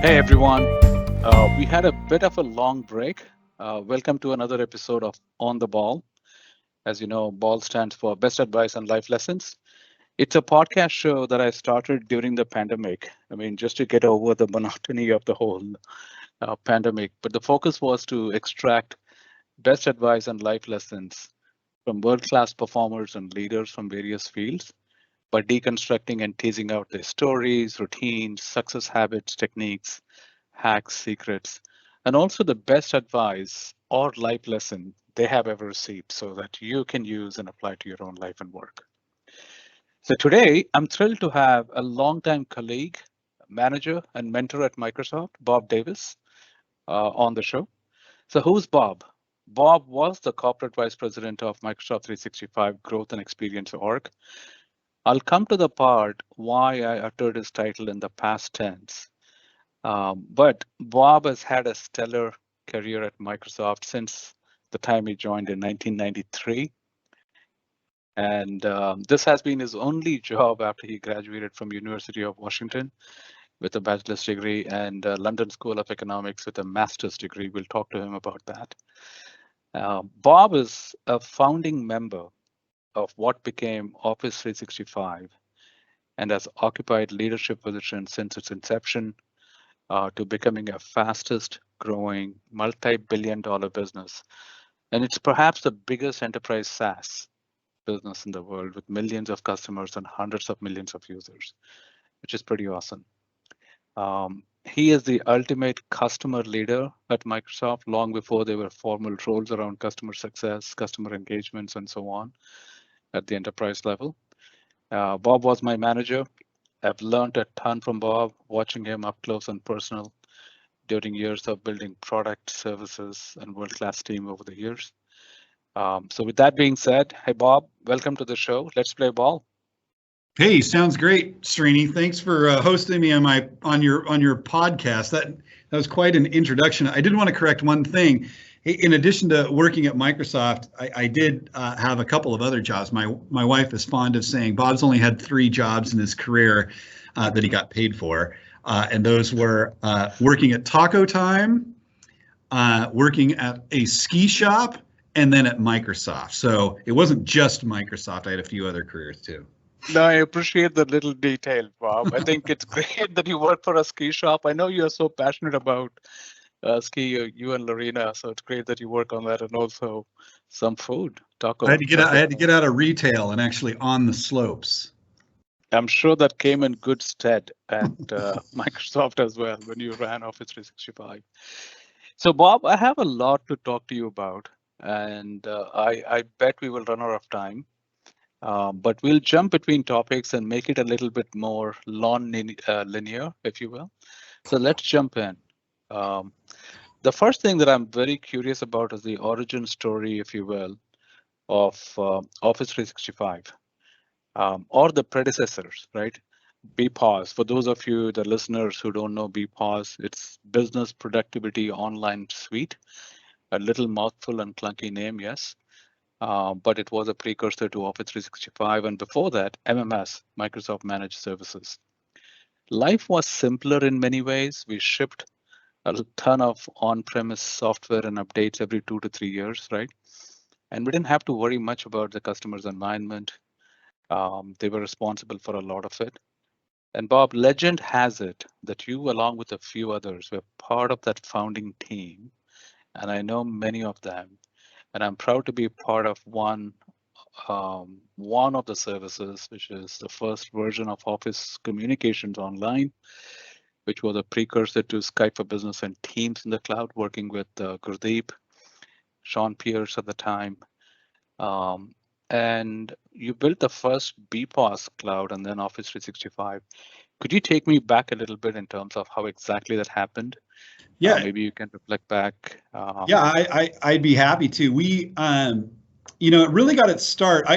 Hey everyone, we had a bit of a long break. Welcome to another episode of On the Ball. As you know, BALL stands for Best Advice and Life Lessons. It's a podcast show that I started during the pandemic. I mean, just to get over the monotony of the whole pandemic. But the focus was to extract best advice and life lessons from world class performers and leaders from various fields by deconstructing and teasing out their stories, routines, success habits, techniques, hacks, secrets, and also the best advice or life lesson they have ever received so that you can use and apply to your own life and work. So today, I'm thrilled to have a longtime colleague, manager, and mentor at Microsoft, Bob Davis, on the show. So who's Bob? Bob was the corporate vice president of Microsoft 365 Growth and Experience org. I'll come to the part why I uttered his title in the past tense. But Bob has had a stellar career at Microsoft since the time he joined in 1993. And this has been his only job after he graduated from University of Washington with a bachelor's degree and London School of Economics with a master's degree. We'll talk to him about that. Bob is a founding member of what became Office 365 and has occupied leadership positions since its inception to becoming a fastest growing multi-billion dollar business. And it's perhaps the biggest enterprise SaaS business in the world with millions of customers and hundreds of millions of users, which is pretty awesome. He is the ultimate customer leader at Microsoft long before there were formal roles around customer success, customer engagements, and so on at the enterprise level. Bob was my manager. I've learned a ton from Bob, watching him up close and personal during years of building product, services, and world-class team over the years. So with that being said, hey Bob, welcome to the show. Let's play ball. Hey, sounds great, Srini. Thanks for hosting me on your podcast. That was quite an introduction. I did want to correct one thing. Hey, in addition to working at Microsoft, I did have a couple of other jobs. My wife is fond of saying Bob's only had 3 jobs in his career that he got paid for, and those were working at Taco Time, working at a ski shop, and then at Microsoft. So it wasn't just Microsoft. I had a few other careers too. No, I appreciate the little detail, Bob. I think it's great that you work for a ski shop. I know you're so passionate about ski, you and Lorena, so it's great that you work on that and also some food, taco. I had to get out of retail and actually on the slopes. I'm sure that came in good stead at Microsoft as well when you ran Office 365. So, Bob, I have a lot to talk to you about, and I bet we will run out of time. But we'll jump between topics and make it a little bit more linear, if you will. So let's jump in. The first thing that I'm very curious about is the origin story, if you will, of Office 365 or the predecessors, right? BPOS. For those of you, the listeners who don't know BPOS, it's Business Productivity Online Suite, a little mouthful and clunky name, yes. But it was a precursor to Office 365. And before that, MMS, Microsoft Managed Services. Life was simpler in many ways. We shipped a ton of on-premise software and updates every 2 to 3 years, right? And we didn't have to worry much about the customer's environment. They were responsible for a lot of it. And Bob, legend has it that you, along with a few others, were part of that founding team. And I know many of them. And I'm proud to be part of one of the services, which is the first version of Office Communications Online, which was a precursor to Skype for Business and Teams in the cloud, working with Gurdeep, Sean Pierce at the time. And you built the first BPOS cloud and then Office 365. Could you take me back a little bit in terms of how exactly that happened? Yeah, maybe you can reflect back. yeah, I'd be happy to. We, it really got its start.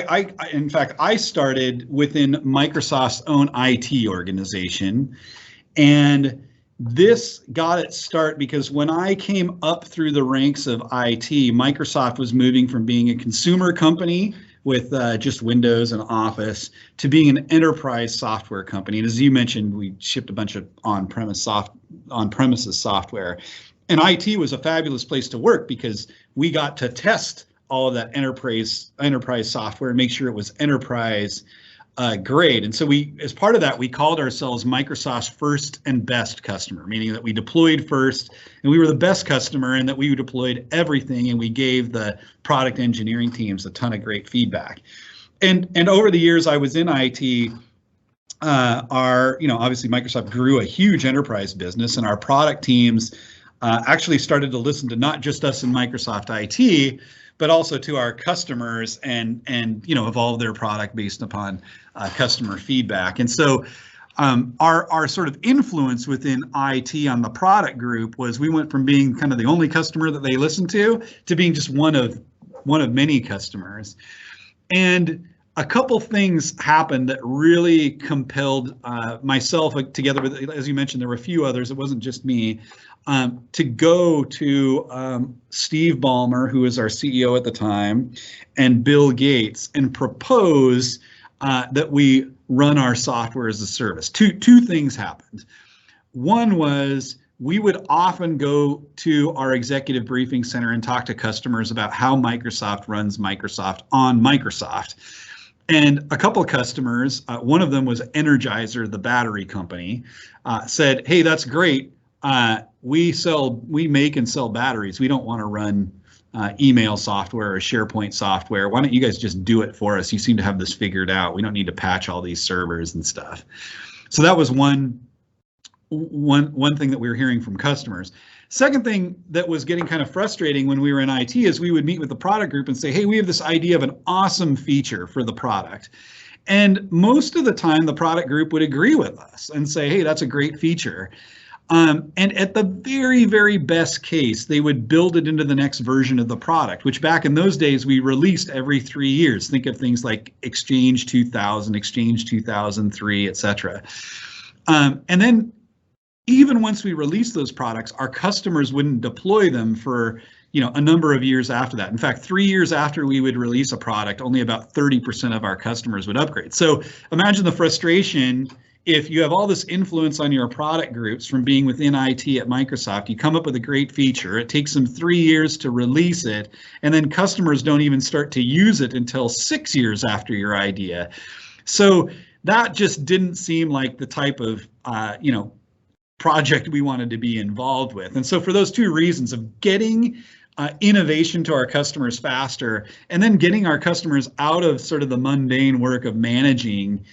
In fact, I started within Microsoft's own IT organization, and this got its start because when I came up through the ranks of IT, Microsoft was moving from being a consumer company with just Windows and Office to being an enterprise software company. And as you mentioned, we shipped a bunch of on-premises software. And IT was a fabulous place to work because we got to test all of that enterprise software and make sure it was enterprise grade. And so we, as part of that, we called ourselves Microsoft's first and best customer, meaning that we deployed first and we were the best customer and that we deployed everything and we gave the product engineering teams a ton of great feedback. And over the years I was in IT, obviously Microsoft grew a huge enterprise business, and our product teams actually started to listen to not just us in Microsoft IT, but also to our customers and evolve their product based upon customer feedback. And so our sort of influence within IT on the product group was we went from being kind of the only customer that they listened to being just one of many customers. And a couple things happened that really compelled myself, together with, as you mentioned, there were a few others, it wasn't just me, to go to Steve Ballmer, who was our CEO at the time, and Bill Gates, and propose that we run our software as a service. Two things happened. One was we would often go to our executive briefing center and talk to customers about how Microsoft runs Microsoft on Microsoft. And a couple of customers, one of them was Energizer, the battery company, said, "Hey, that's great. We make and sell batteries. We don't want to run email software or SharePoint software. Why don't you guys just do it for us? You seem to have this figured out. We don't need to patch all these servers and stuff." So that was one thing that we were hearing from customers. Second thing that was getting kind of frustrating when we were in IT is we would meet with the product group and say, "Hey, we have this idea of an awesome feature for the product." And most of the time the product group would agree with us and say, "Hey, that's a great feature." And at the very, very best case, they would build it into the next version of the product, which back in those days, we released every 3 years. Think of things like Exchange 2000, Exchange 2003, et cetera. And then even once we released those products, our customers wouldn't deploy them for a number of years after that. In fact, 3 years after we would release a product, only about 30% of our customers would upgrade. So imagine the frustration if you have all this influence on your product groups from being within IT at Microsoft. You come up with a great feature, it takes them 3 years to release it, and then customers don't even start to use it until 6 years after your idea. So that just didn't seem like the type of project we wanted to be involved with. And so for those two reasons of getting innovation to our customers faster, and then getting our customers out of sort of the mundane work of managing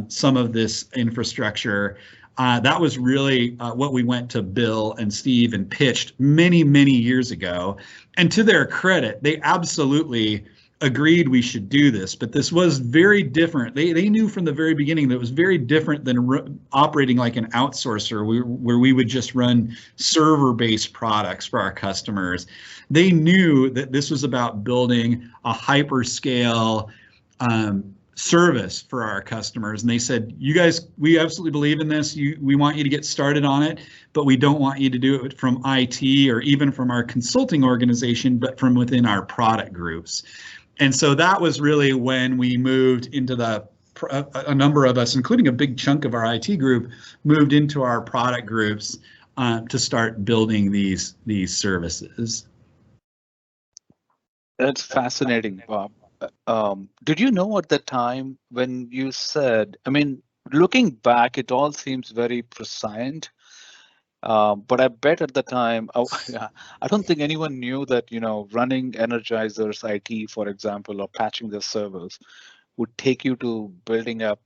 some of this infrastructure, that was really what we went to Bill and Steve and pitched many, many years ago. And to their credit, they absolutely agreed we should do this, but this was very different. They knew from the very beginning that it was very different than operating like an outsourcer where we would just run server-based products for our customers. They knew that this was about building a hyperscale service for our customers, and they said, "You guys, we absolutely believe in this. We want you to get started on it, but we don't want you to do it from IT or even from our consulting organization, but from within our product groups." And so that was really when we moved into a number of us, including a big chunk of our IT group, moved into our product groups to start building these services. That's fascinating, Bob. Did you know at the time when you said, looking back, it all seems very prescient, but I bet at the time, I don't think anyone knew that, running Energizer's IT, for example, or patching their servers would take you to building up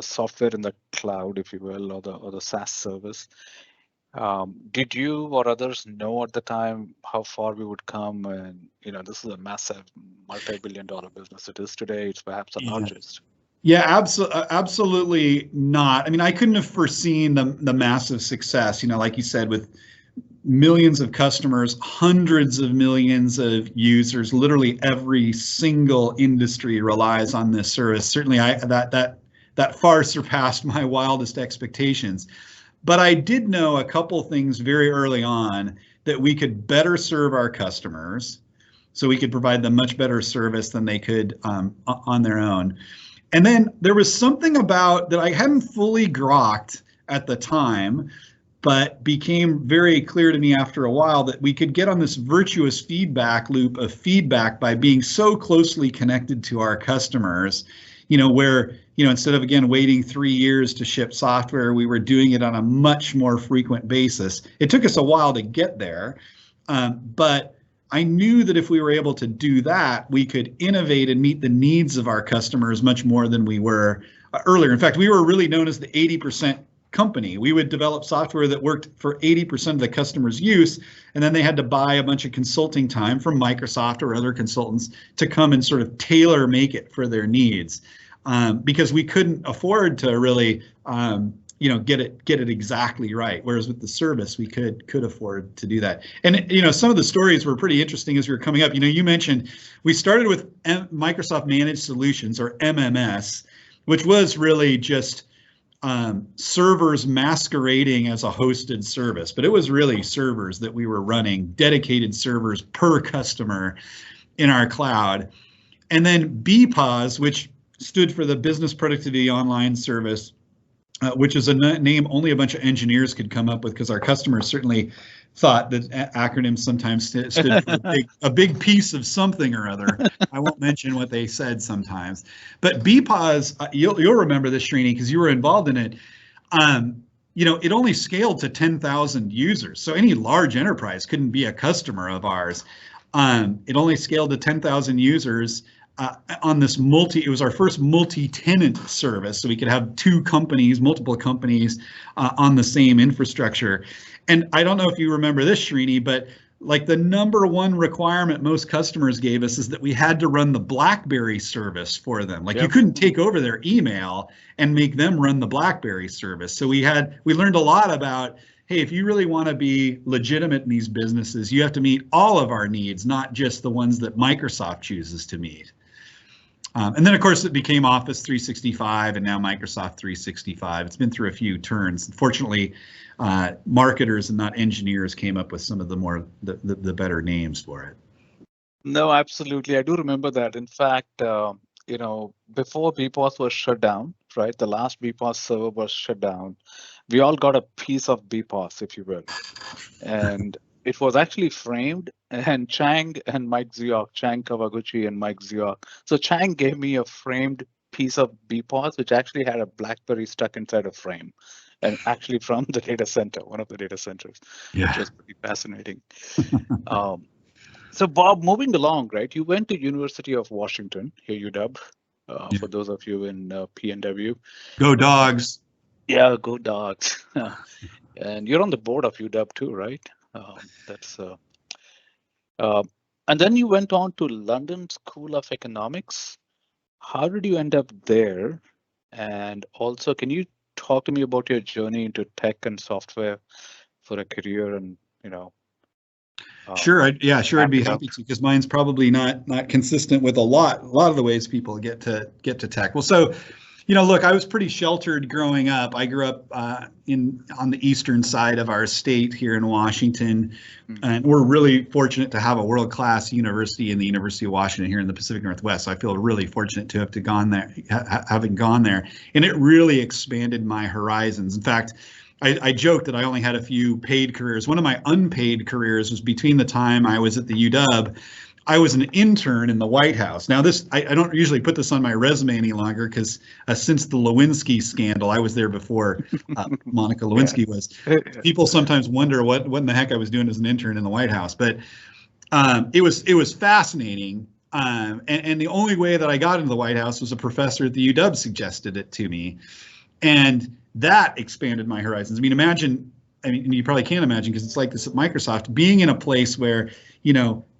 software in the cloud, if you will, or the SaaS service. Did you or others know at the time how far we would come? And this is a massive multi-billion-dollar business. It is today. It's perhaps the largest. Yeah, absolutely not. I couldn't have foreseen the massive success. Like you said, with millions of customers, hundreds of millions of users, literally every single industry relies on this service. Certainly, that far surpassed my wildest expectations. But I did know a couple things very early on, that we could better serve our customers, so we could provide them much better service than they could on their own. And then there was something about that I hadn't fully grokked at the time, but became very clear to me after a while, that we could get on this virtuous feedback loop of feedback by being so closely connected to our customers, where, instead of, again, waiting 3 years to ship software, we were doing it on a much more frequent basis. It took us a while to get there, but I knew that if we were able to do that, we could innovate and meet the needs of our customers much more than we were earlier. In fact, we were really known as the 80% company. We would develop software that worked for 80% of the customers' use, and then they had to buy a bunch of consulting time from Microsoft or other consultants to come and sort of tailor make it for their needs, because we couldn't afford to really get it exactly right. Whereas with the service, we could afford to do that. And some of the stories were pretty interesting as we were coming up. You mentioned we started with Microsoft Managed Solutions, or MMS, which was really just servers masquerading as a hosted service, but it was really servers that we were running, dedicated servers per customer in our cloud. And then BPOS, which stood for the Business Productivity Online Service, which is a name only a bunch of engineers could come up with, because our customers certainly thought that acronyms sometimes stood for a big piece of something or other. I won't mention what they said sometimes. But BPOS, you'll remember this, Srini, because you were involved in it. It only scaled to 10,000 users. So any large enterprise couldn't be a customer of ours. It only scaled to 10,000 users. On this it was our first multi-tenant service, so we could have multiple companies on the same infrastructure. And I don't know if you remember this, Srini, but like the number one requirement most customers gave us is that we had to run the BlackBerry service for them. Like, yep. You couldn't take over their email and make them run the BlackBerry service. So we learned a lot about, hey, if you really want to be legitimate in these businesses, you have to meet all of our needs, not just the ones that Microsoft chooses to meet. And then, of course, it became Office 365 and now Microsoft 365. It's been through a few turns. Fortunately, marketers and not engineers came up with some of the better names for it. No, absolutely. I do remember that. In fact, before BPOS was shut down, right? The last BPOS server was shut down. We all got a piece of BPOS, if you will. And it was actually framed, and Chang and Mike Ziok, Chang Kawaguchi and Mike Ziok. So Chang gave me a framed piece of BPOS, which actually had a BlackBerry stuck inside a frame, and actually from the data center, one of the data centers, which was pretty fascinating. So Bob, moving along, right? You went to University of Washington, here UW, for those of you in PNW. Go Dogs. Yeah, go Dogs. And you're on the board of UW too, right? And then you went on to London School of Economics. How did you end up there? And also, can you talk to me about your journey into tech and software for a career? And sure, I'd be happy to, because mine's probably not consistent with a lot of the ways people get to tech. Well, so. Look, I was pretty sheltered growing up. I grew up on the eastern side of our state here in Washington, and we're really fortunate to have a world-class university in the University of Washington here in the Pacific Northwest. So I feel really fortunate to have having gone there, and it really expanded my horizons. In fact, I joke that I only had a few paid careers. One of my unpaid careers was between the time I was at the UW. I was an intern in the White House. Now, I don't usually put this on my resume any longer, because since the Lewinsky scandal, I was there before Monica Lewinsky was. People sometimes wonder what in the heck I was doing as an intern in the White House. But it was fascinating. And the only way that I got into the White House was a professor at the UW suggested it to me. And that expanded my horizons. I mean, you probably can't imagine, because it's like this at Microsoft, being in a place where,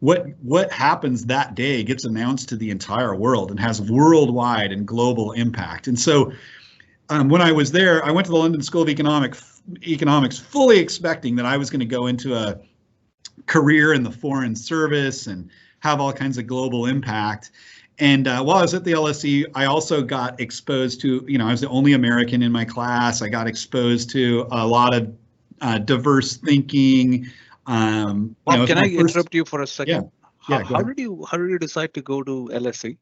what happens that day gets announced to the entire world and has worldwide and global impact. And so when I was there, I went to the London School of Economics fully expecting that I was going to go into a career in the foreign service and have all kinds of global impact. And while I was at the LSE, I also got exposed to, I was the only American in my class. I got exposed to a lot of diverse thinking. Bob, can I interrupt you for a second? How, Go ahead. how did you decide to go to LSE?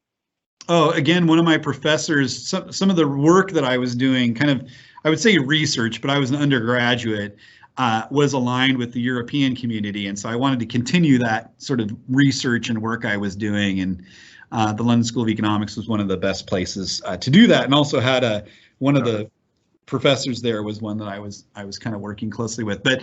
Oh, again, one of my professors, some of the work that I was doing, kind of, I would say research, but I was an undergraduate, was aligned with the European community. And so I wanted to continue that sort of research and work I was doing. And the London School of Economics was one of the best places to do that. And also had one of the professors there was one that I was kind of working closely with. But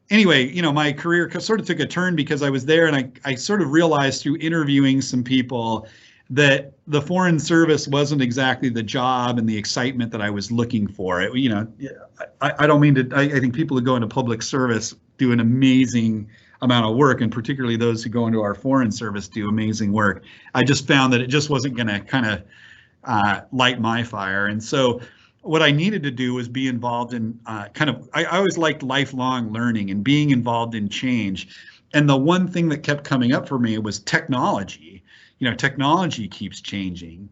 anyway, my career sort of took a turn because I was there, and I sort of realized through interviewing some people that the foreign service wasn't exactly the job and the excitement that I was looking for. I don't mean to. I think people who go into public service do an amazing amount of work, and particularly those who go into our foreign service do amazing work. I just found that it just wasn't going to kind of light my fire, and so what I needed to do was be involved in I always liked lifelong learning and being involved in change. And the one thing that kept coming up for me was technology. Technology keeps changing.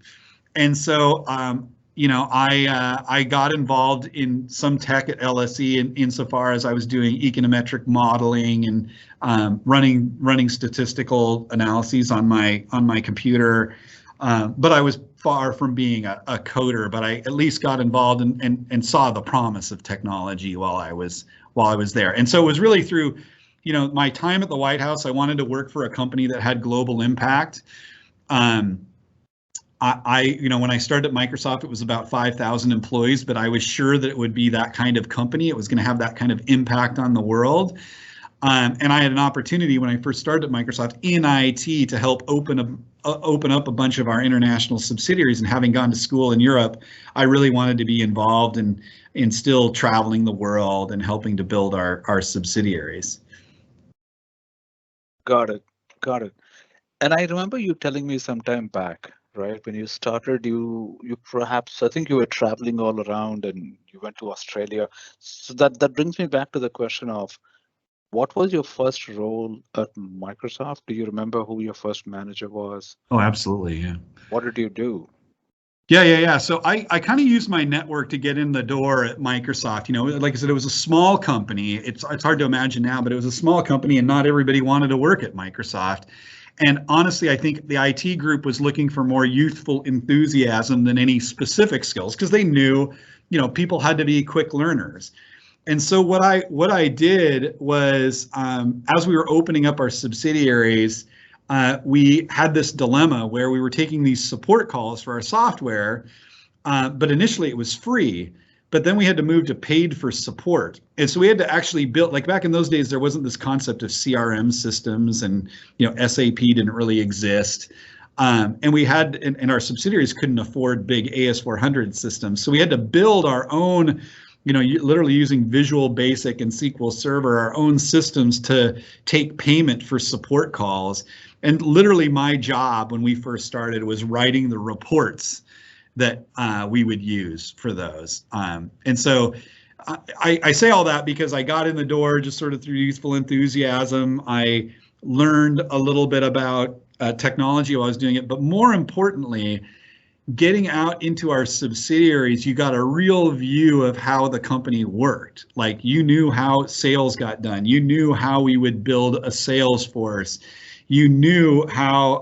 And so, I got involved in some tech at LSE insofar as I was doing econometric modeling and running statistical analyses on my computer. But I was far from being a coder, but I at least got involved and saw the promise of technology while I was there. And so it was really through, my time at the White House. I wanted to work for a company that had global impact. When I started at Microsoft, it was about 5,000 employees, but I was sure that it would be that kind of company. It was going to have that kind of impact on the world. And I had an opportunity when I first started at Microsoft in IT to help open up a bunch of our international subsidiaries. And having gone to school in Europe, I really wanted to be involved in still traveling the world and helping to build our subsidiaries. Got it. And I remember you telling me some time back, right? When you started, you perhaps, I think you were traveling all around and you went to Australia. So that brings me back to the question of, what was your first role at Microsoft? Do you remember who your first manager was? Oh, absolutely. Yeah. What did you do? Yeah. So I kind of used my network to get in the door at Microsoft. Like I said, it was a small company. It's hard to imagine now, but it was a small company and not everybody wanted to work at Microsoft. And honestly, I think the IT group was looking for more youthful enthusiasm than any specific skills, because they knew, people had to be quick learners. And so what I did was, as we were opening up our subsidiaries, we had this dilemma where we were taking these support calls for our software, but initially it was free. But then we had to move to paid for support. And so we had to actually build, like back in those days, there wasn't this concept of CRM systems, and SAP didn't really exist. And we had, and our subsidiaries couldn't afford big AS400 systems. So we had to build our own, literally using Visual Basic and SQL Server, our own systems to take payment for support calls. And literally my job when we first started was writing the reports that we would use for those. And so I say all that because I got in the door just sort of through youthful enthusiasm. I learned a little bit about technology while I was doing it, but more importantly, getting out into our subsidiaries, you got a real view of how the company worked. Like, you knew how sales got done. You knew how we would build a sales force. You knew how,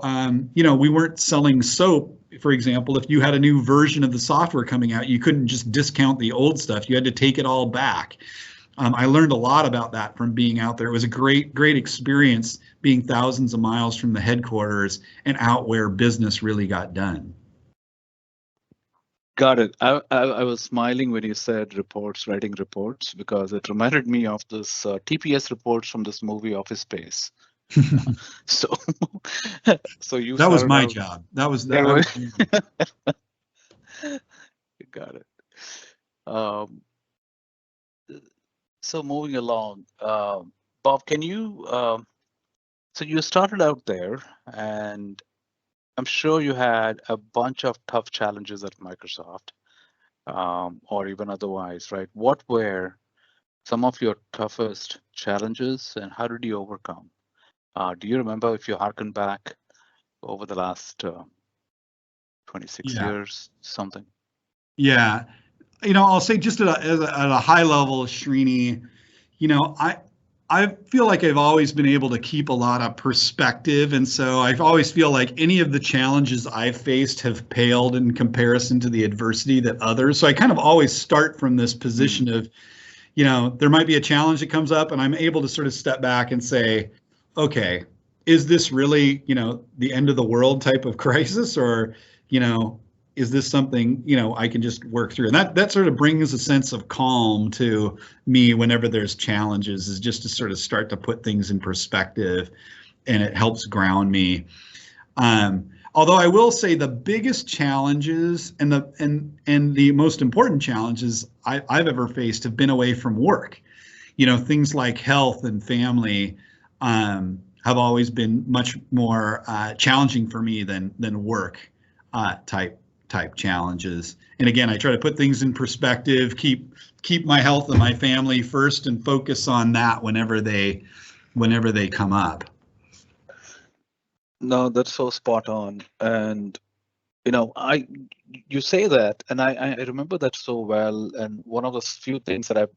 we weren't selling soap. For example, if you had a new version of the software coming out, you couldn't just discount the old stuff. You had to take it all back. I learned a lot about that from being out there. It was a great experience being thousands of miles from the headquarters and out where business really got done. Got it. I was smiling when you said writing reports, because it reminded me of this TPS reports from this movie Office Space. So, you. That was my job. That was. Got it. So moving along, Bob, can you? So you started out there, and I'm sure you had a bunch of tough challenges at Microsoft, or even otherwise, right? What were some of your toughest challenges, and how did you overcome? Do you remember, if you harken back over the last 26 years, something? Yeah. I'll say just at a high level, Srini, I feel like I've always been able to keep a lot of perspective. And so I always feel like any of the challenges I've faced have paled in comparison to the adversity that others. So I kind of always start from this position of, there might be a challenge that comes up and I'm able to sort of step back and say, okay, is this really, the end of the world type of crisis, or, is this something, I can just work through? And that sort of brings a sense of calm to me whenever there's challenges, is just to sort of start to put things in perspective, and it helps ground me. Although I will say the biggest challenges and the most important challenges I've ever faced have been away from work. Things like health and family have always been much more challenging for me than work type challenges. And again, I try to put things in perspective, keep my health and my family first, and focus on that whenever they come up. No, that's so spot on. And you say that, and I remember that so well. And one of the few things that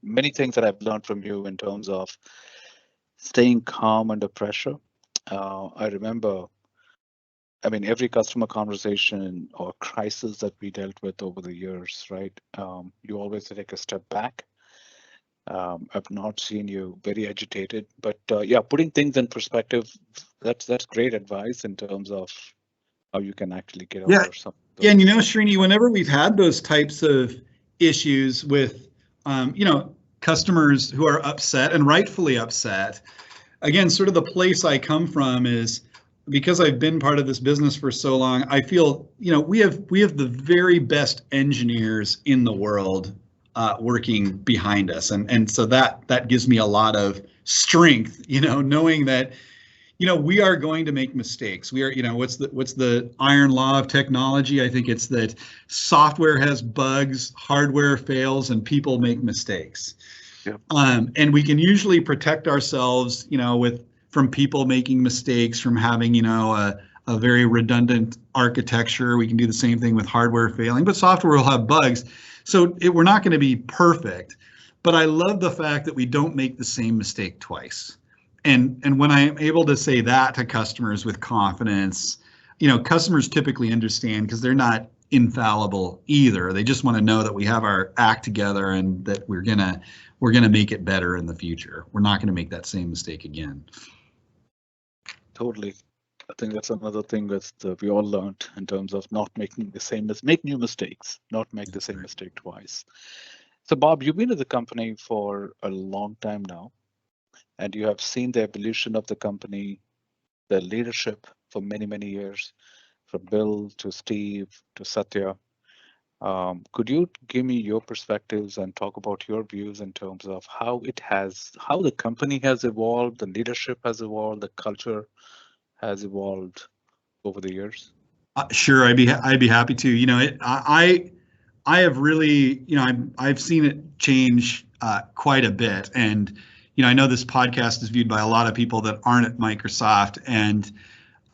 many things that I've learned from you in terms of staying calm under pressure. I remember, every customer conversation or crisis that we dealt with over the years, right? You always take a step back. I've not seen you very agitated, but putting things in perspective, that's great advice in terms of how you can actually get over some. Yeah, and Srini, whenever we've had those types of issues with, customers who are upset and rightfully upset, again, sort of the place I come from is, because I've been part of this business for so long, I feel, we have the very best engineers in the world working behind us. And so that gives me a lot of strength, knowing that, we are going to make mistakes. We are, what's the iron law of technology? I think it's that software has bugs, hardware fails, and people make mistakes. Yep. And we can usually protect ourselves, from people making mistakes, from having, a very redundant architecture. We can do the same thing with hardware failing, but software will have bugs. So we're not going to be perfect. But I love the fact that we don't make the same mistake twice. And when I am able to say that to customers with confidence, customers typically understand, because they're not infallible either. They just want to know that we have our act together and that we're gonna make it better in the future. We're not going to make that same mistake again. Totally. I think that's another thing that we all learned in terms of not making the same make new mistakes, not make the same mistake twice. So Bob, you've been at the company for a long time now, and you have seen the evolution of the company, the leadership for many, many years, from Bill to Steve to Satya. Could you give me your perspectives and talk about your views in terms of how the company has evolved, the leadership has evolved, the culture has evolved over the years? Sure, I'd be happy to. I have really, I've seen it change quite a bit, and I know this podcast is viewed by a lot of people that aren't at Microsoft, and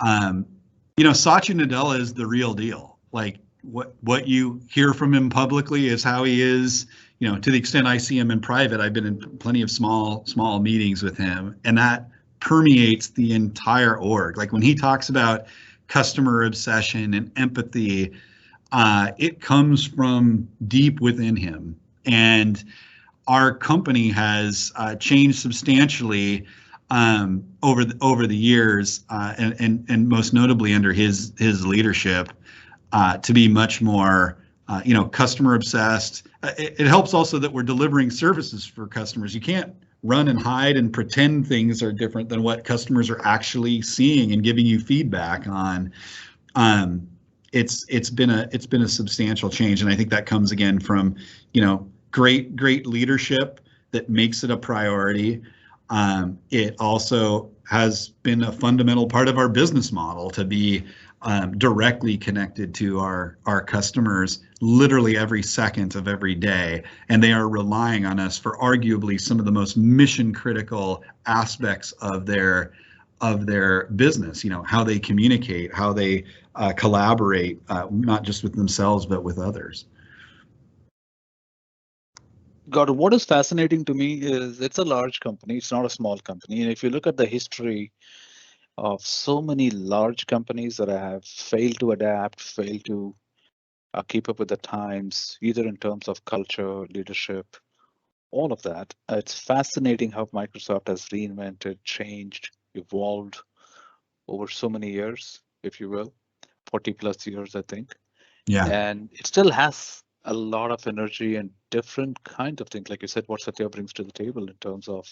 Satya Nadella is the real deal. Like what you hear from him publicly is how he is. To the extent I see him in private, I've been in plenty of small meetings with him, and that permeates the entire org. Like when he talks about customer obsession and empathy, it comes from deep within him. And our company has changed substantially over the years, and most notably under his leadership, to be much more customer obsessed. It helps also that we're delivering services for customers. You can't run and hide and pretend things are different than what customers are actually seeing and giving you feedback on. It's been a substantial change, and I think that comes again from great leadership that makes it a priority. It also has been a fundamental part of our business model to be directly connected to our customers literally every second of every day, and they are relying on us for arguably some of the most mission critical aspects of their business. How they communicate, how they collaborate, not just with themselves but with others. God, what is fascinating to me is it's a large company. It's not a small company. And if you look at the history of so many large companies that have failed to adapt, failed to keep up with the times, either in terms of culture, leadership, all of that, it's fascinating how Microsoft has reinvented, changed, evolved over so many years, if you will, 40 plus years, I think. Yeah. And it still has a lot of energy and different kind of things. Like you said, what Satya brings to the table in terms of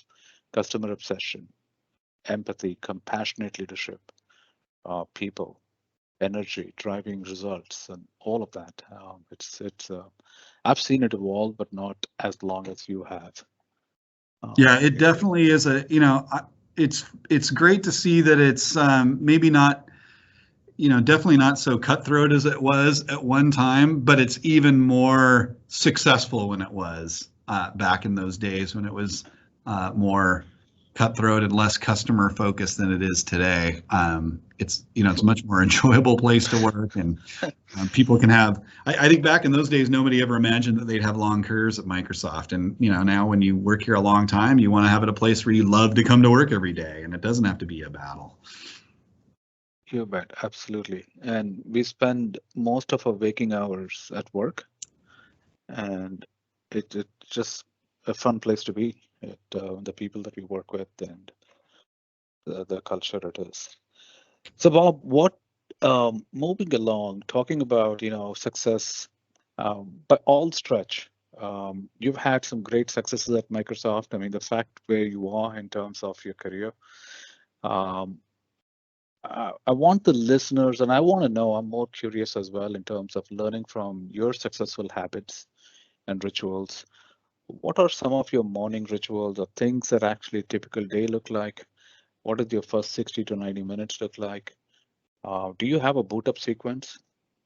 customer obsession, empathy, compassionate leadership, people, energy, driving results, and all of that. I've seen it evolve, but not as long as you have. Yeah, it Yeah. definitely is it's great to see that it's maybe not, definitely not so cutthroat as it was at one time, but it's even more successful when it was back in those days when it was more cutthroat and less customer focused than it is today. It's a much more enjoyable place to work, and people can have. I think back in those days, nobody ever imagined that they'd have long careers at Microsoft, and now when you work here a long time, you want to have it a place where you love to come to work every day, and it doesn't have to be a battle. You bet, absolutely. And we spend most of our waking hours at work, and it's just a fun place to be. The people that we work with and the culture it is. So, Bob, what moving along, talking about success by all stretch. You've had some great successes at Microsoft. I mean, the fact where you are in terms of your career. Um, I want the listeners, and I want to know, I'm more curious as well in terms of learning from your successful habits and rituals. What are some of your morning rituals or things that actually a typical day look like? What does your first 60 to 90 minutes look like? Do you have a boot up sequence?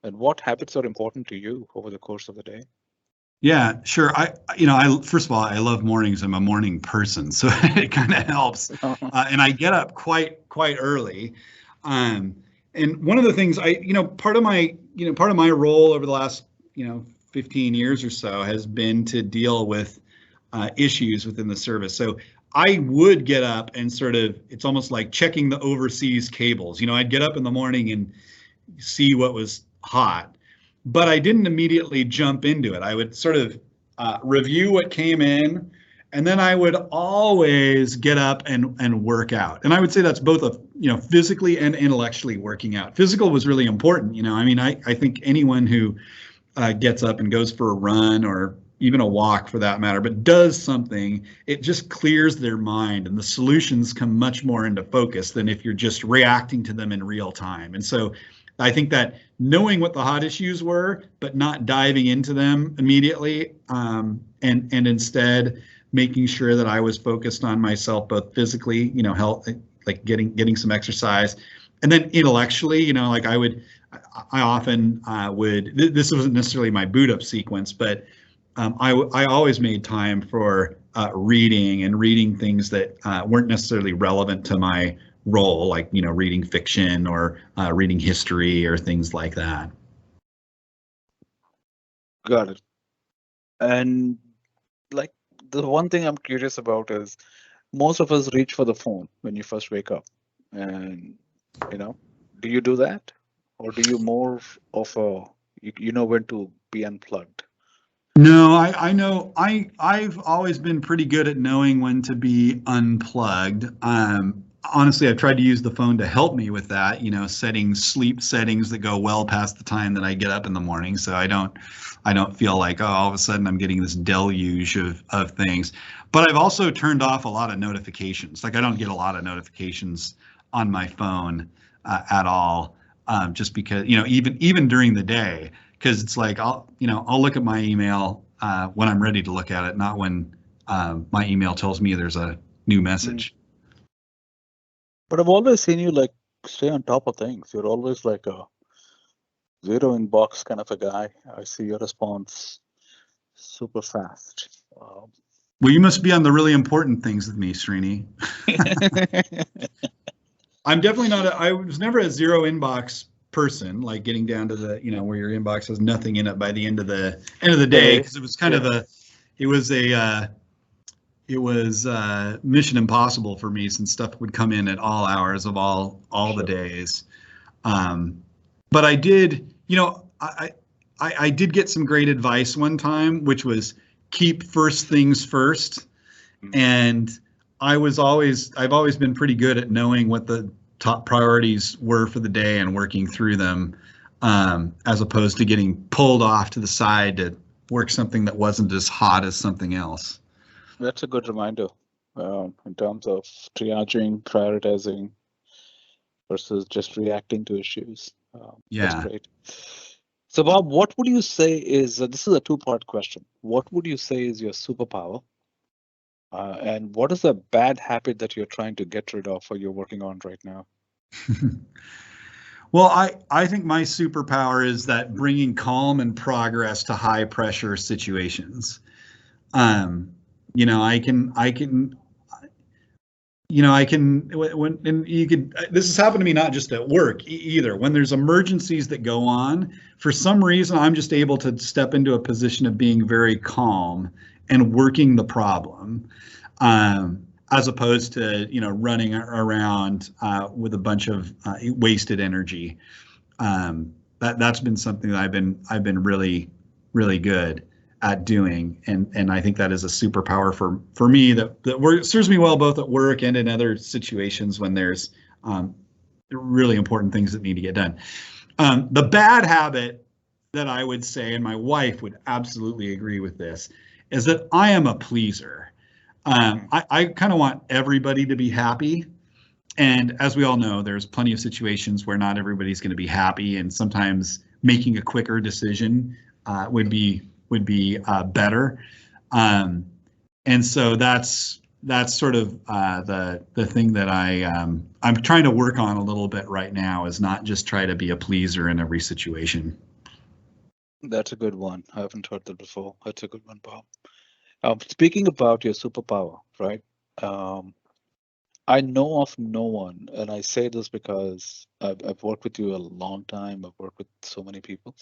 And what habits are important to you over the course of the day? Yeah, sure. I first of all, I love mornings. I'm a morning person, so it kind of helps. And I get up quite early. Um, and one of the things part of my role over the last, 15 years or so has been to deal with issues within the service. So I would get up and it's almost like checking the overseas cables. I'd get up in the morning and see what was hot, but I didn't immediately jump into it. I would sort of review what came in, and then I would always get up and work out. And I would say that's both physically and intellectually working out. Physical was really important. I mean, I think anyone who gets up and goes for a run or even a walk for that matter, but does something, it just clears their mind, and the solutions come much more into focus than if you're just reacting to them in real time. And so I think that knowing what the hot issues were, but not diving into them immediately, and instead making sure that I was focused on myself, both physically, health, like getting some exercise, and then intellectually, like I often would. This wasn't necessarily my boot up sequence, but I always made time for reading things that weren't necessarily relevant to my role, like reading fiction or reading history or things like that. Got it. And like the one thing I'm curious about is most of us reach for the phone when you first wake up. And, you know, do you do that? Or do you more of a, you know when to be unplugged? No, I know I've always been pretty good at knowing when to be unplugged. Honestly, I've tried to use the phone to help me with that, setting sleep settings that go well past the time that I get up in the morning. So I don't feel like, oh, all of a sudden I'm getting this deluge of things. But I've also turned off a lot of notifications. Like I don't get a lot of notifications on my phone at all, just because, even during the day, because it's like I'll look at my email when I'm ready to look at it, not when my email tells me there's a new Mm. message. But I've always seen you like stay on top of things. You're always like a zero inbox kind of a guy. I see your response super fast. Well, you must be on the really important things with me, Srini. I'm definitely not. I was never a zero inbox person, like getting down to the, where your inbox has nothing in it by the end of the day, Day. because it was kind Yeah. of it was mission impossible for me, since stuff would come in at all hours of all the days. But I did, I did get some great advice one time, which was keep first things first. And I've always been pretty good at knowing what the top priorities were for the day and working through them, as opposed to getting pulled off to the side to work something that wasn't as hot as something else. That's a good reminder in terms of triaging, prioritizing versus just reacting to issues. That's great. So, Bob, what would you say is this is a two-part question. What would you say is your superpower? And what is a bad habit that you're trying to get rid of or you're working on right now? Well, I think my superpower is that bringing calm and progress to high pressure situations. This has happened to me not just at work either. When there's emergencies that go on, for some reason, I'm just able to step into a position of being very calm and working the problem, as opposed to, running around with a bunch of wasted energy. That's been something that I've been really, really good at doing, and I think that is a superpower for me that serves me well both at work and in other situations when there's really important things that need to get done. The bad habit that I would say, and my wife would absolutely agree with this, is that I am a pleaser. I kind of want everybody to be happy. And as we all know, there's plenty of situations where not everybody's going to be happy, and sometimes making a quicker decision would be better. And so that's sort of the thing that I'm trying to work on a little bit right now, is not just try to be a pleaser in every situation. That's a good one. I haven't heard that before. That's a good one, Bob. Speaking about your superpower, right? I know of no one, and I say this because I've worked with you a long time. I've worked with so many people,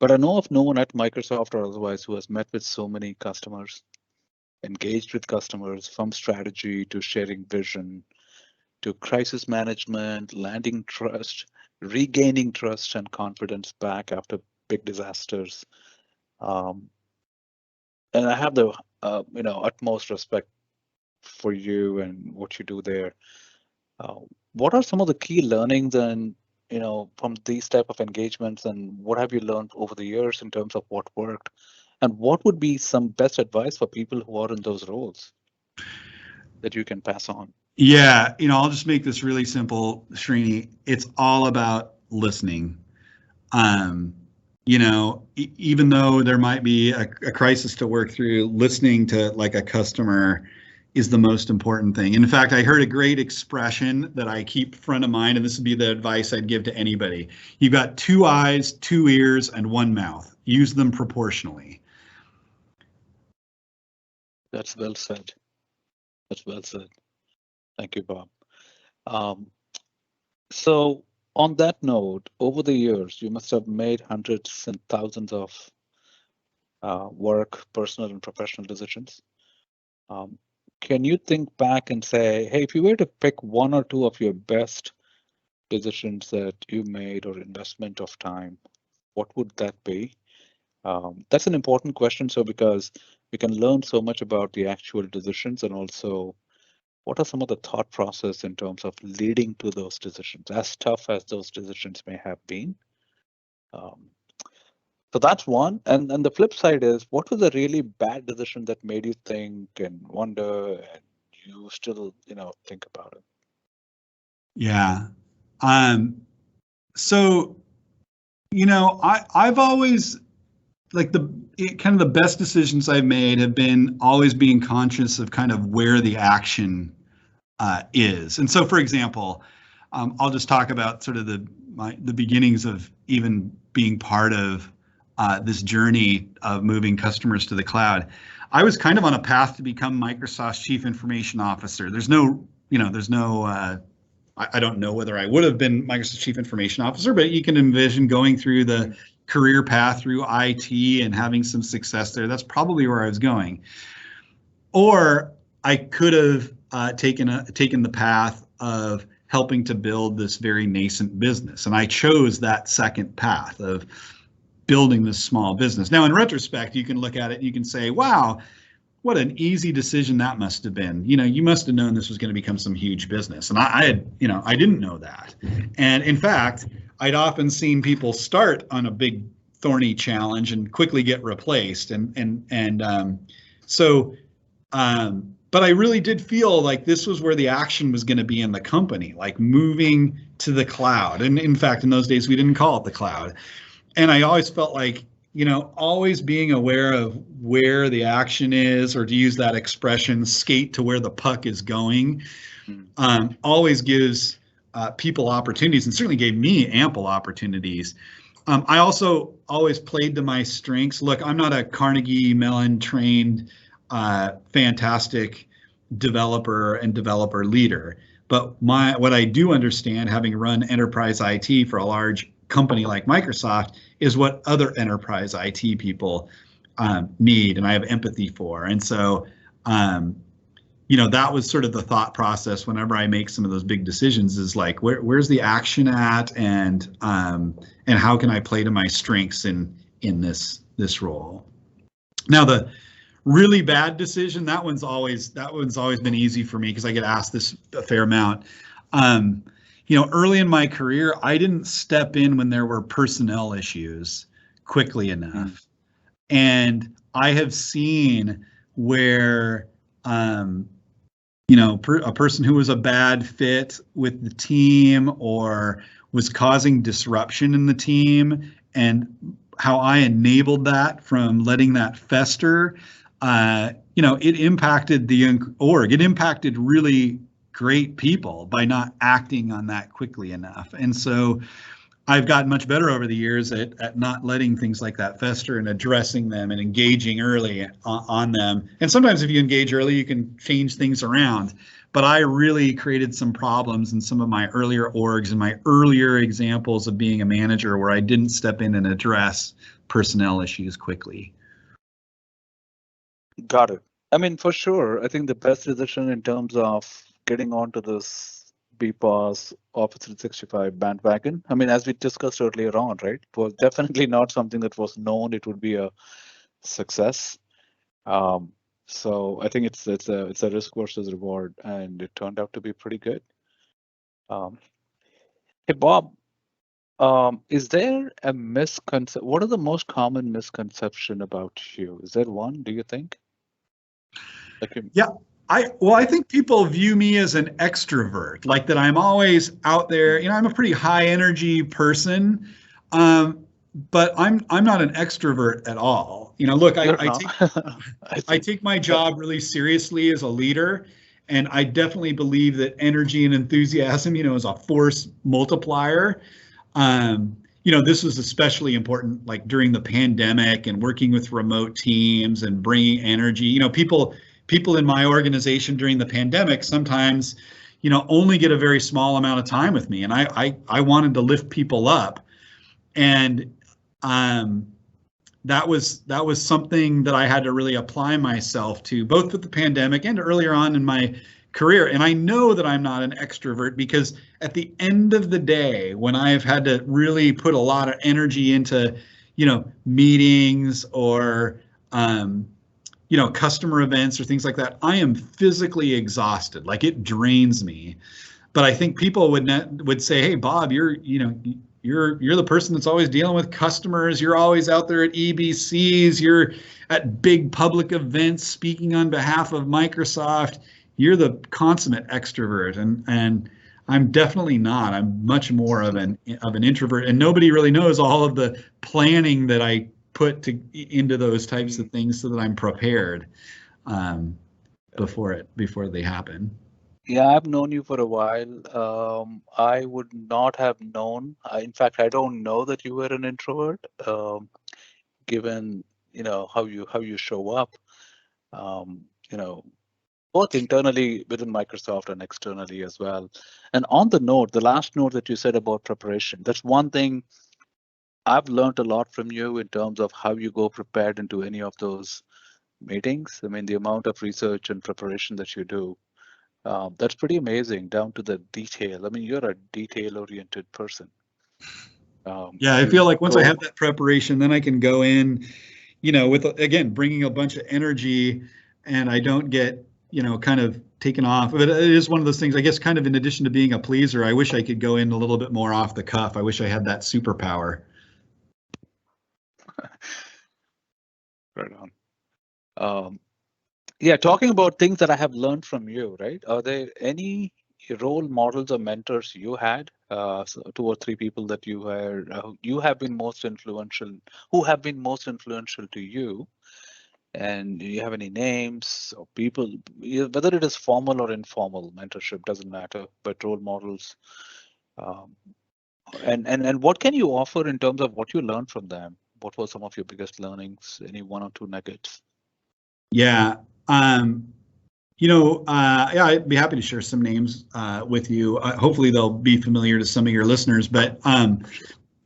but I know of no one at Microsoft or otherwise who has met with so many customers, engaged with customers, from strategy to sharing vision to crisis management, landing trust, regaining trust and confidence back after big disasters. And I have the utmost respect for you and what you do there. What are some of the key learnings and from these type of engagements, and what have you learned over the years in terms of what worked, and what would be some best advice for people who are in those roles that you can pass on? Yeah, I'll just make this really simple, Srini. It's all about listening. Even though there might be a crisis to work through, listening to like a customer is the most important thing. In fact, I heard a great expression that I keep front of mind, and this would be the advice I'd give to anybody. You've got 2 eyes, 2 ears, and 1 mouth. Use them proportionally. That's well said. That's well said. Thank you, Bob. So on that note, over the years, you must have made hundreds and thousands of work, personal and professional decisions. Can you think back and say, hey, if you were to pick 1 or 2 of your best decisions that you made or investment of time, what would that be? That's an important question. So because we can learn so much about the actual decisions, and also what are some of the thought process in terms of leading to those decisions, as tough as those decisions may have been. So that's one. And the flip side is, what was a really bad decision that made you think and wonder, and you still, think about it? Yeah. So, I've always, like, kind of the best decisions I've made have been always being conscious of kind of where the action is. And so, for example, I'll just talk about sort of the beginnings of even being part of this journey of moving customers to the cloud. I was kind of on a path to become Microsoft's Chief Information Officer. I don't know whether I would have been Microsoft's Chief Information Officer, but you can envision going through the career path through IT and having some success there. That's probably where I was going. Or I could have taken the path of helping to build this very nascent business. And I chose that second path of building this small business. Now, in retrospect, you can look at it and you can say, wow, what an easy decision that must have been. You must have known this was going to become some huge business. And I didn't know that. And in fact, I'd often seen people start on a big thorny challenge and quickly get replaced. But I really did feel like this was where the action was going to be in the company, like moving to the cloud. And in fact, in those days, we didn't call it the cloud. And I always felt like, always being aware of where the action is, or to use that expression, skate to where the puck is going, always gives people opportunities, and certainly gave me ample opportunities. I also always played to my strengths. Look, I'm not a Carnegie Mellon trained fantastic developer and developer leader, but what I do understand, having run enterprise IT for a large company like Microsoft, is what other enterprise IT people need, and I have empathy for. And so, that was sort of the thought process whenever I make some of those big decisions, is like, where's the action at, and how can I play to my strengths in this role. Now, the really bad decision, that one's always been easy for me because I get asked this a fair amount. Early in my career, I didn't step in when there were personnel issues quickly enough. And I have seen where, a person who was a bad fit with the team or was causing disruption in the team, and how I enabled that from letting that fester, it impacted the org. It impacted really great people by not acting on that quickly enough. And so I've gotten much better over the years at not letting things like that fester and addressing them and engaging early on them. And sometimes if you engage early, you can change things around. But I really created some problems in some of my earlier orgs and my earlier examples of being a manager where I didn't step in and address personnel issues quickly. Got it. I mean, for sure, I think the best decision in terms of getting onto this BPOS Office 365 bandwagon, I mean, as we discussed earlier on, right, it was definitely not something that was known it would be a success. So I think it's a risk versus reward, and it turned out to be pretty good. Hey, Bob, is there a misconception? What are the most common misconception about you? Is there one, do you think? Yeah, I think people view me as an extrovert, like that I'm always out there. I'm a pretty high energy person, but I'm not an extrovert at all. Look, I take my job really seriously as a leader, and I definitely believe that energy and enthusiasm, is a force multiplier. This was especially important, like during the pandemic and working with remote teams and bringing energy. People in my organization during the pandemic sometimes, only get a very small amount of time with me, and I wanted to lift people up, and that was something that I had to really apply myself to, both with the pandemic and earlier on in my career. And I know that I'm not an extrovert because at the end of the day, when I've had to really put a lot of energy into, meetings or customer events or things like that, I am physically exhausted. Like, it drains me. But I think people would say, "Hey, Bob, you're the person that's always dealing with customers. You're always out there at EBCs. You're at big public events speaking on behalf of Microsoft. You're the consummate extrovert." And I'm definitely not. I'm much more of an introvert, and nobody really knows all of the planning that I put into those types of things so that I'm prepared before they happen. Yeah, I've known you for a while. I would not have known. In fact, I don't know that you were an introvert, given how you show up. Both internally within Microsoft and externally as well. And on the last note that you said about preparation, that's one thing I've learned a lot from you in terms of how you go prepared into any of those meetings. I mean, the amount of research and preparation that you do, that's pretty amazing, down to the detail. I mean, you're a detail-oriented person. Yeah, I feel You like once I have go, that preparation, then I can go in, with again bringing a bunch of energy, and I don't get, kind of taken off. But it is one of those things, I guess, kind of in addition to being a pleaser, I wish I could go in a little bit more off the cuff. I wish I had that superpower. right on. Um, yeah, talking about things that I have learned from you, right? Are there any role models or mentors you had? So 2 or 3 people that you have been most influential, who have been most influential to you? And do you have any names or people, whether it is formal or informal mentorship, doesn't matter, but role models. Um, and what can you offer in terms of what you learned from them? What were some of your biggest learnings? Any 1 or 2 nuggets? Yeah. Yeah, I'd be happy to share some names with you. Hopefully, they'll be familiar to some of your listeners. But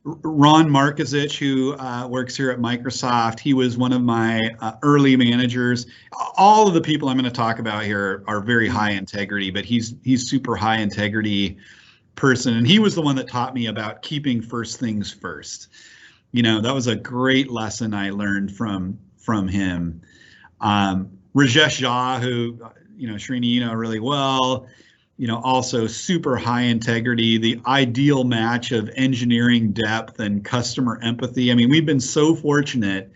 Ron Markozich, who works here at Microsoft, he was one of my early managers. All of the people I'm going to talk about here are very high integrity, but he's super high integrity person, and he was the one that taught me about keeping first things first. That was a great lesson I learned from him. Rajesh Jha, who Srini really well, also super high integrity, the ideal match of engineering depth and customer empathy. I mean, we've been so fortunate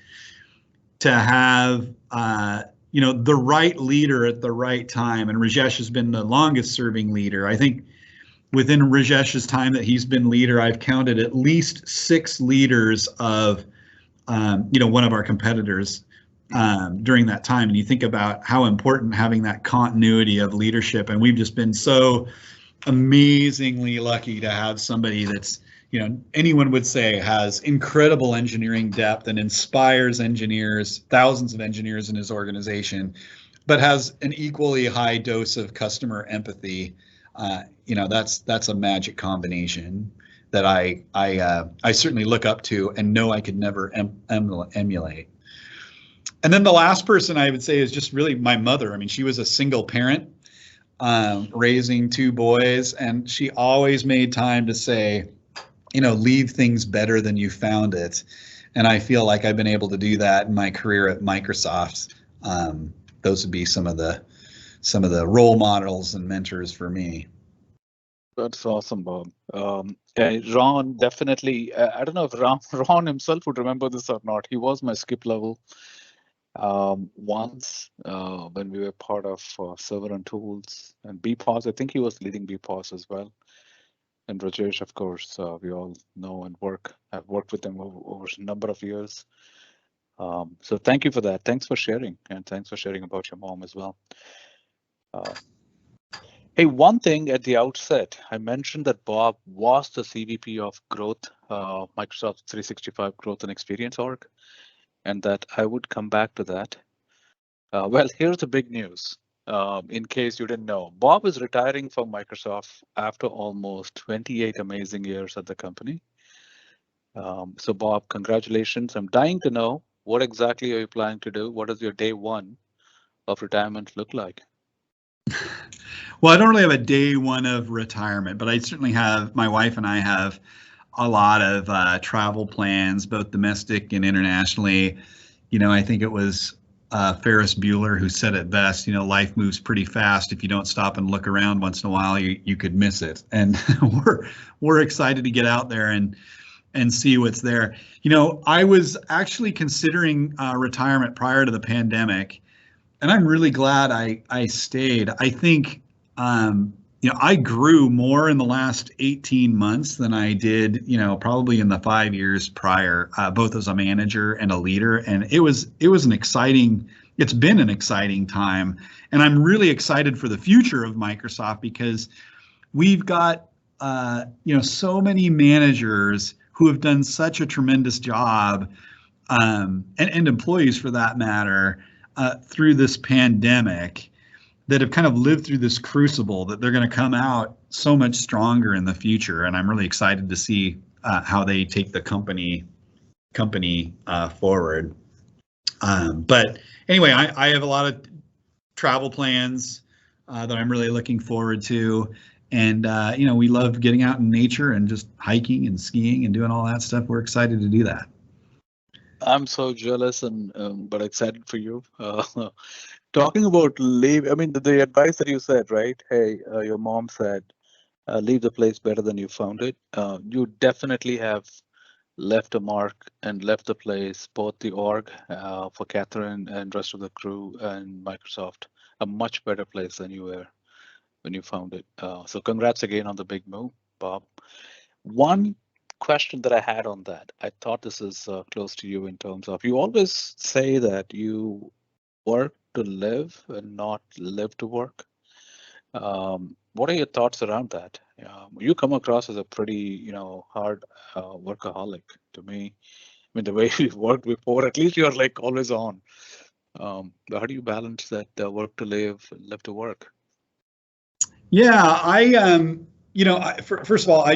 to have the right leader at the right time, and Rajesh has been the longest serving leader. I think within Rajesh's time that he's been leader, I've counted at least 6 leaders of one of our competitors during that time. And you think about how important having that continuity of leadership, and we've just been so amazingly lucky to have somebody that's, anyone would say has incredible engineering depth and inspires engineers, thousands of engineers in his organization, but has an equally high dose of customer empathy. That's a magic combination that I certainly look up to and know I could never emulate. And then the last person I would say is just really my mother. I mean, she was a single parent, raising 2 boys, and she always made time to say, leave things better than you found it. And I feel like I've been able to do that in my career at Microsoft. Those would be some of the role models and mentors for me. That's awesome, Bob. Yeah, Ron definitely. I don't know if Ron himself would remember this or not. He was my skip level once when we were part of Server and Tools and BPOS. I think he was leading BPOS as well. And Rajesh, of course, we all know and I've worked with them over a number of years. So thank you for that. Thanks for sharing, and thanks for sharing about your mom as well. Hey, one thing at the outset, I mentioned that Bob was the CVP of Growth, Microsoft 365 Growth and Experience org, and that I would come back to that. Well, here's the big news. In case you didn't know, Bob is retiring from Microsoft after almost 28 amazing years at the company. So Bob, congratulations. I'm dying to know, what exactly are you planning to do? What does your day one of retirement look like? Well, I don't really have a day one of retirement, but I certainly have, my wife and I have a lot of travel plans, both domestic and internationally. I think it was Ferris Bueller who said it best, life moves pretty fast. If you don't stop and look around once in a while, you could miss it. And we're excited to get out there and see what's there. I was actually considering retirement prior to the pandemic, and I'm really glad I stayed. I think I grew more in the last 18 months than I did, probably in the 5 years prior, both as a manager and a leader. And it's been an exciting time. And I'm really excited for the future of Microsoft, because we've got, so many managers who have done such a tremendous job, and employees for that matter, through this pandemic, that have kind of lived through this crucible, that they're going to come out so much stronger in the future. And I'm really excited to see how they take the company company forward. But anyway, I have a lot of travel plans that I'm really looking forward to. And, we love getting out in nature and just hiking and skiing and doing all that stuff. We're excited to do that. I'm so jealous and but excited for you. Talking about leave, I mean the advice that you said, right? Hey, your mom said, leave the place better than you found it. You definitely have left a mark and left the place, both the org for Catherine and rest of the crew and Microsoft, a much better place than you were when you found it. So congrats again on the big move, Bob. One question that I had on that, I thought this is close to you in terms of you always say that you work to live and not live to work. What are your thoughts around that? You come across as a pretty, hard workaholic to me. I mean, the way we've worked before, at least you're like always on. But how do you balance that work to live, live to work? Yeah, first of all, I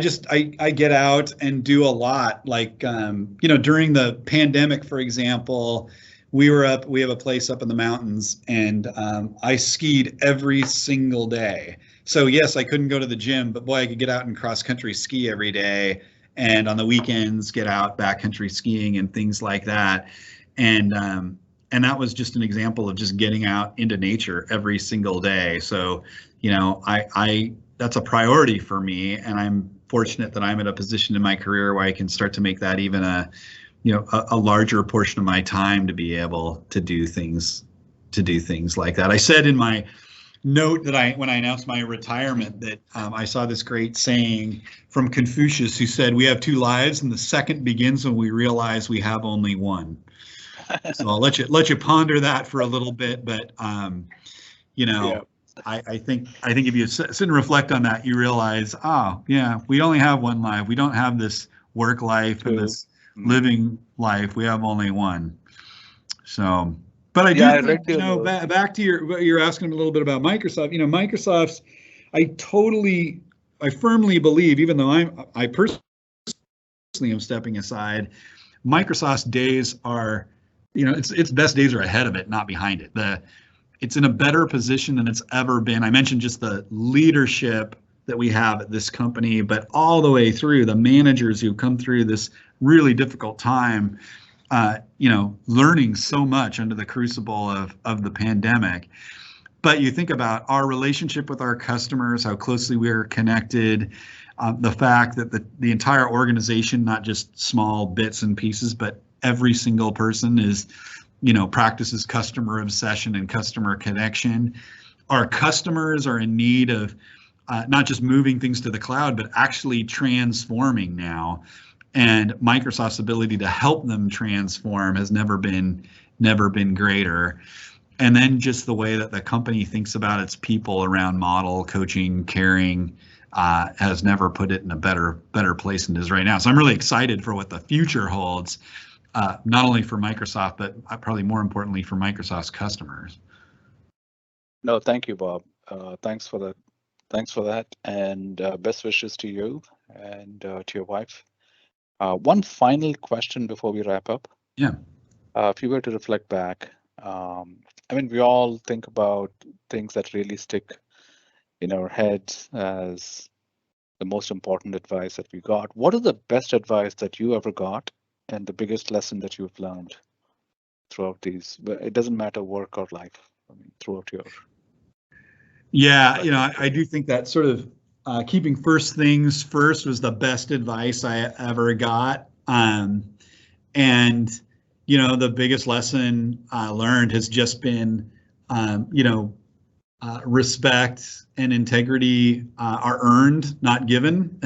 get out and do a lot. Like, during the pandemic, for example, we have a place up in the mountains, and I skied every single day. So yes, I couldn't go to the gym, but boy, I could get out and cross country ski every day, and on the weekends get out backcountry skiing and things like that. And that was just an example of just getting out into nature every single day. So, I that's a priority for me, and I'm fortunate that I'm at a position in my career where I can start to make that even a larger portion of my time to be able to do things like that. I said in my note that when I announced my retirement that I saw this great saying from Confucius, who said, "We have two lives, and the second begins when we realize we have only one." So I'll let you ponder that for a little bit, but Yeah, I think if you sit and reflect on that, you realize, oh yeah, we only have one life. We don't have this work life and true. this Mm. living life. We have only one. So, but I Yeah, do I think, read your note. back to you're asking a little bit about Microsoft. Microsoft's, I firmly believe, even though I personally am stepping aside, Microsoft's days are, its best days are ahead of it, not behind it. It's in a better position than it's ever been. I mentioned just the leadership that we have at this company, but all the way through the managers who come through this really difficult time, learning so much under the crucible of the pandemic. But you think about our relationship with our customers, how closely we're connected, the fact that the entire organization, not just small bits and pieces, but every single person practices customer obsession and customer connection. Our customers are in need of not just moving things to the cloud, but actually transforming now. And Microsoft's ability to help them transform has never been greater. And then just the way that the company thinks about its people around model, coaching, caring, has never put it in a better place than it is right now. So I'm really excited for what the future holds, not only for Microsoft, but probably more importantly for Microsoft's customers. No, thank you, Bob. Thanks for that. Thanks for that, and best wishes to you and to your wife. One final question before we wrap up. Yeah. If you were to reflect back, I mean, we all think about things that really stick in our heads as the most important advice that we got. What is the best advice that you ever got and the biggest lesson that you've learned throughout these? But it doesn't matter work or life. I mean, throughout your Yeah, life. I do think that sort of keeping first things first was the best advice I ever got. And the biggest lesson I learned has just been, respect and integrity are earned, not given.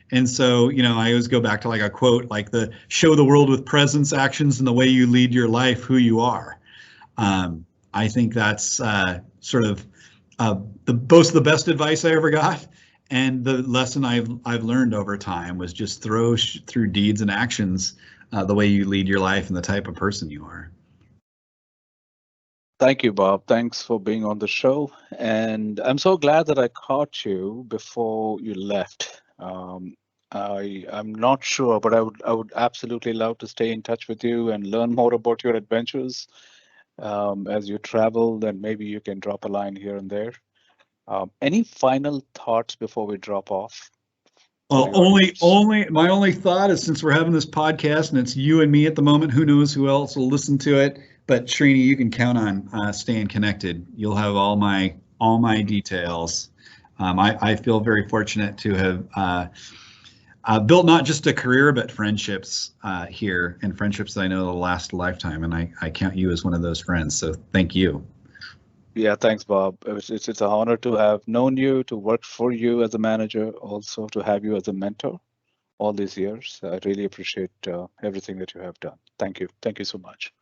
And so, I always go back to like a quote, like the show the world with presence, actions, and the way you lead your life, who you are. I think that's sort of both the best advice I ever got, and the lesson I've learned over time was just through deeds and actions the way you lead your life and the type of person you are. Thank you, Bob. Thanks for being on the show. And I'm so glad that I caught you before you left. I'm not sure, but I would absolutely love to stay in touch with you and learn more about your adventures as you travel. Then maybe you can drop a line here and there. Any final thoughts before we drop off for Well, the only audience? only my only thought is since we're having this podcast and it's you and me at the moment, who knows who else will listen to it? But Srini, you can count on staying connected. You'll have all my details. I feel very fortunate to have built not just a career but friendships here, and friendships that I know will last a lifetime. And I count you as one of those friends. So thank you. Yeah, thanks, Bob. It's an honor to have known you, to work for you as a manager, also to have you as a mentor all these years. I really appreciate everything that you have done. Thank you. Thank you so much.